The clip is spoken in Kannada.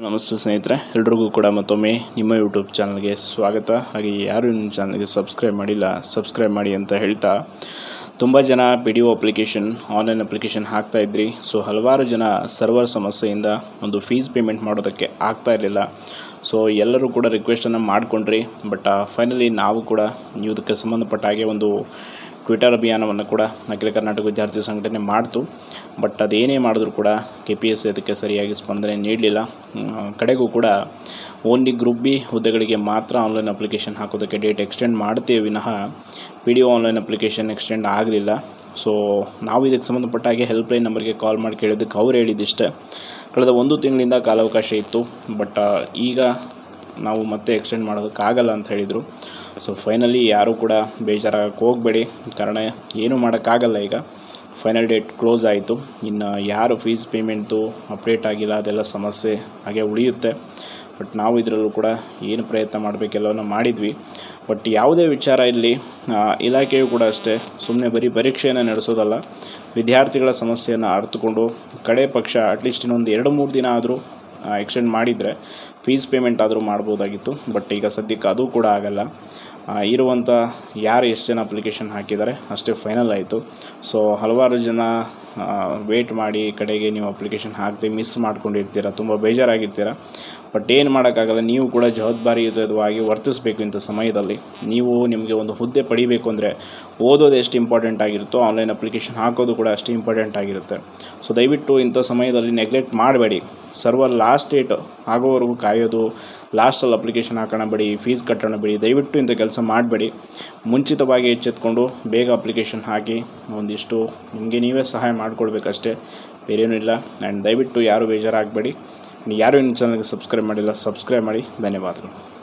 ನಮಸ್ತೆ ಸ್ನೇಹಿತರೆ, ಎಲ್ರಿಗೂ ಕೂಡ ಮತ್ತೊಮ್ಮೆ ನಿಮ್ಮ ಯೂಟ್ಯೂಬ್ ಚಾನಲ್ಗೆ ಸ್ವಾಗತ. ಹಾಗೆ ಯಾರು ನಿಮ್ಮ ಚಾನಲ್ಗೆ ಸಬ್ಸ್ಕ್ರೈಬ್ ಮಾಡಿಲ್ಲ ಸಬ್ಸ್ಕ್ರೈಬ್ ಮಾಡಿ ಅಂತ ಹೇಳ್ತಾ, ತುಂಬ ಜನ PDO ಅಪ್ಲಿಕೇಶನ್ ಆನ್ಲೈನ್ ಅಪ್ಲಿಕೇಶನ್ ಹಾಕ್ತಾ ಇದ್ರಿ. ಸೊ ಹಲವಾರು ಜನ ಸರ್ವರ್ ಸಮಸ್ಯೆಯಿಂದ ಒಂದು ಫೀಸ್ ಪೇಮೆಂಟ್ ಮಾಡೋದಕ್ಕೆ ಆಗ್ತಾ ಇರಲಿಲ್ಲ. ಸೊ ಎಲ್ಲರೂ ಕೂಡ ರಿಕ್ವೆಸ್ಟನ್ನು ಮಾಡಿಕೊಂಡ್ರಿ. ಬಟ್ ಫೈನಲಿ ನಾವು ಕೂಡ ಇದಕ್ಕೆ ಸಂಬಂಧಪಟ್ಟ ಹಾಗೆ ಒಂದು ಟ್ವಿಟರ್ ಅಭಿಯಾನವನ್ನು ಕೂಡ ಅಖಿಲ ಕರ್ನಾಟಕ ವಿದ್ಯಾರ್ಥಿ ಸಂಘಟನೆ ಮಾಡ್ತು. ಬಟ್ ಅದೇನೇ ಮಾಡಿದ್ರು ಕೂಡ KPSC ಅದಕ್ಕೆ ಸರಿಯಾಗಿ ಸ್ಪಂದನೆ ನೀಡಲಿಲ್ಲ. ಕಡೆಗೂ ಕೂಡ ಓನ್ಲಿ ಗ್ರೂಪ್ ಬಿ ಹುದ್ದೆಗಳಿಗೆ ಮಾತ್ರ ಆನ್ಲೈನ್ ಅಪ್ಲಿಕೇಶನ್ ಹಾಕೋದಕ್ಕೆ ಡೇಟ್ ಎಕ್ಸ್ಟೆಂಡ್ ಮಾಡ್ತೇವೆ ವಿನಃ PDO ಆನ್ಲೈನ್ ಅಪ್ಲಿಕೇಶನ್ ಎಕ್ಸ್ಟೆಂಡ್ ಆಗಲಿಲ್ಲ. ಸೊ ನಾವು ಇದಕ್ಕೆ ಸಂಬಂಧಪಟ್ಟ ಹಾಗೆ ಹೆಲ್ಪ್ಲೈನ್ ನಂಬರ್ಗೆ ಕಾಲ್ ಮಾಡಿ ಕೇಳಿದ್ದಕ್ಕೆ ಅವ್ರು ಹೇಳಿದ್ದಿಷ್ಟೇ, ಕಳೆದ 1 ತಿಂಗಳಿಂದ ಕಾಲಾವಕಾಶ ಇತ್ತು, ಬಟ್ ಈಗ ನಾವು ಮತ್ತೆ ಎಕ್ಸ್ಟೆಂಡ್ ಮಾಡೋದಕ್ಕಾಗಲ್ಲ ಅಂತ ಹೇಳಿದರು. ಸೊ ಫೈನಲಿ ಯಾರೂ ಕೂಡ ಬೇಜಾರಾಗಕ್ಕೆ ಹೋಗಬೇಡಿ, ಕಾರಣ ಏನೂ ಮಾಡೋಕ್ಕಾಗಲ್ಲ. ಈಗ ಫೈನಲ್ ಡೇಟ್ ಕ್ಲೋಸ್ ಆಯಿತು. ಇನ್ನು ಯಾರು ಫೀಸ್ ಪೇಮೆಂಟು ಅಪ್ಡೇಟ್ ಆಗಿಲ್ಲ ಅದೆಲ್ಲ ಸಮಸ್ಯೆ ಹಾಗೆ ಉಳಿಯುತ್ತೆ. ಬಟ್ ನಾವು ಇದರಲ್ಲೂ ಕೂಡ ಏನು ಪ್ರಯತ್ನ ಮಾಡಬೇಕೆಲ್ಲವನ್ನು ಮಾಡಿದ್ವಿ. ಬಟ್ ಯಾವುದೇ ವಿಚಾರ ಇಲ್ಲಿ ಇಲಾಖೆಯು ಕೂಡ ಅಷ್ಟೇ ಸುಮ್ಮನೆ ಬರೀ ಪರೀಕ್ಷೆಯನ್ನು ನಡೆಸೋದಲ್ಲ, ವಿದ್ಯಾರ್ಥಿಗಳ ಸಮಸ್ಯೆಯನ್ನು ಅರ್ಥಕೊಂಡು ಕಡೆ ಪಕ್ಷ ಅಟ್ಲೀಸ್ಟ್ ಇನ್ನೊಂದು 2-3 ದಿನ ಆದರೂ ಎಕ್ಸ್ಟೆಂಡ್ ಮಾಡಿದರೆ ಫೀಸ್ ಪೇಮೆಂಟ್ ಆದರೂ ಮಾಡ್ಬೋದಾಗಿತ್ತು. ಬಟ್ ಈಗ ಸದ್ಯಕ್ಕೆ ಅದು ಕೂಡ ಆಗಲ್ಲ. ಇರುವಂಥ ಯಾರು ಎಷ್ಟು ಜನ ಅಪ್ಲಿಕೇಶನ್ ಹಾಕಿದ್ದಾರೆ ಅಷ್ಟೇ ಫೈನಲ್ ಆಯಿತು. ಸೊ ಹಲವಾರು ಜನ ವೇಟ್ ಮಾಡಿ ಕಡೆಗೆ ನೀವು ಅಪ್ಲಿಕೇಶನ್ ಹಾಕದೆ ಮಿಸ್ ಮಾಡ್ಕೊಂಡಿರ್ತೀರ, ತುಂಬ ಬೇಜಾರಾಗಿರ್ತೀರ. ಬಟ್ ಏನು ಮಾಡೋಕ್ಕಾಗಲ್ಲ, ನೀವು ಕೂಡ ಜವಾಬ್ದಾರಿಯುತವಾಗಿ ವರ್ತಿಸಬೇಕು. ಇಂಥ ಸಮಯದಲ್ಲಿ ನಿಮಗೆ ಒಂದು ಹುದ್ದೆ ಪಡಿಬೇಕು ಅಂದರೆ ಓದೋದು ಎಷ್ಟು ಇಂಪಾರ್ಟೆಂಟ್ ಆಗಿರುತ್ತೋ ಆನ್ಲೈನ್ ಅಪ್ಲಿಕೇಶನ್ ಹಾಕೋದು ಕೂಡ ಅಷ್ಟು ಇಂಪಾರ್ಟೆಂಟ್ ಆಗಿರುತ್ತೆ. ಸೊ ದಯವಿಟ್ಟು ಇಂಥ ಸಮಯದಲ್ಲಿ ನೆಗ್ಲೆಕ್ಟ್ ಮಾಡಬೇಡಿ. ಸರ್ವರ್ ಲಾಸ್ಟ್ ಡೇಟ್ ಆಗೋವರೆಗೂ ಕಾಯೋದು, ಲಾಸ್ಟಲ್ಲಿ ಅಪ್ಲಿಕೇಶನ್ ಹಾಕೋಣ ಬೇಡಿ, ಫೀಸ್ ಕಟ್ಟೋಣ ಬೇಡಿ, ದಯವಿಟ್ಟು ಇಂಥ ಕೆಲಸ ಮಾಡಬೇಡಿ. ಮುಂಚಿತವಾಗಿ ಎಚ್ಚೆತ್ಕೊಂಡು ಬೇಗ ಅಪ್ಲಿಕೇಶನ್ ಹಾಕಿ ಒಂದಿಷ್ಟು ನಿಮಗೆ ನೀವೇ ಸಹಾಯ ಮಾಡಿಕೊಡ್ಬೇಕಷ್ಟೇ, ಬೇರೇನೂ ಇಲ್ಲ. ಆ್ಯಂಡ್ ದಯವಿಟ್ಟು ಯಾರು ಬೇಜಾರಾಗಬೇಡಿ. ಯಾರು ಇನ್ನು ಚಾನಲ್ಗೆ ಸಬ್ಸ್ಕ್ರೈಬ್ ಮಾಡಿಲ್ಲ ಸಬ್ಸ್ಕ್ರೈಬ್ ಮಾಡಿ. ಧನ್ಯವಾದಗಳು.